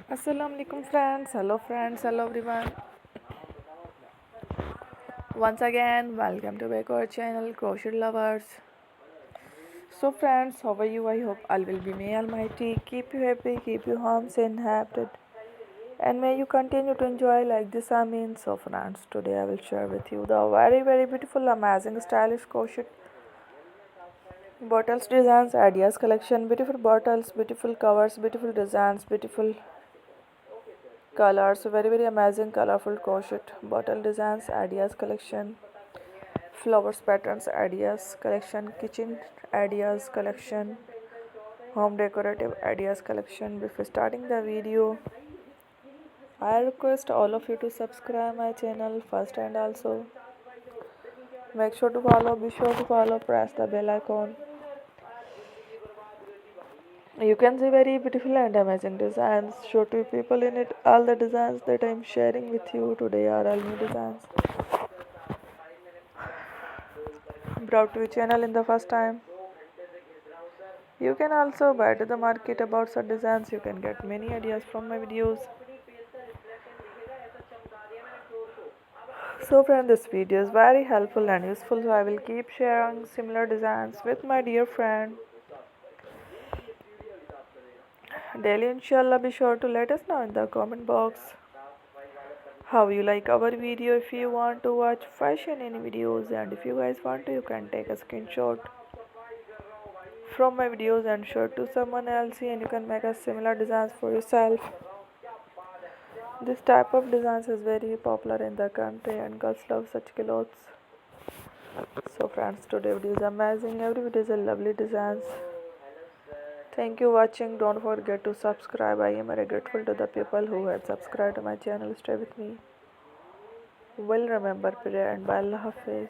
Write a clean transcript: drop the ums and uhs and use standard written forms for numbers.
Assalamu alaikum friends, hello everyone. Once again, welcome to back our channel Crochet Lovers. So friends, how are you? I hope all will be may almighty. Keep you happy, keep you home and happy. And may you continue to enjoy like this mean. So friends, today I will share with you the very beautiful, amazing, stylish crochet bottles designs ideas collection. Beautiful bottles, beautiful covers, beautiful designs, beautiful colors, very amazing colorful crochet bottle designs ideas collection, flowers patterns ideas collection, kitchen ideas collection, home decorative ideas collection. Before starting the video, I request all of you to subscribe my channel first, and also be sure to follow, press the bell icon. You can see very beautiful and amazing designs. Show to people in it. All the designs that I am sharing with you today are all new designs brought to your channel in the first time. You can also buy to the market about such designs. You can get many ideas from my videos. So friend, this video is very helpful and useful, so I will keep sharing similar designs with my dear friend daily. Inshallah, be sure to let us know in the comment box how you like our video. If you want to watch fashion any videos, and if you guys want to, you can take a screenshot from my videos and show it to someone else, and you can make a similar designs for yourself. This type of designs is very popular in the country and girls love such clothes. So friends, today video is amazing. Every video is a lovely designs. Thank you watching. Don't forget to subscribe. I am very grateful to the people who have subscribed to my channel. Stay with me. Will remember prayer and bye. Allah Hafiz.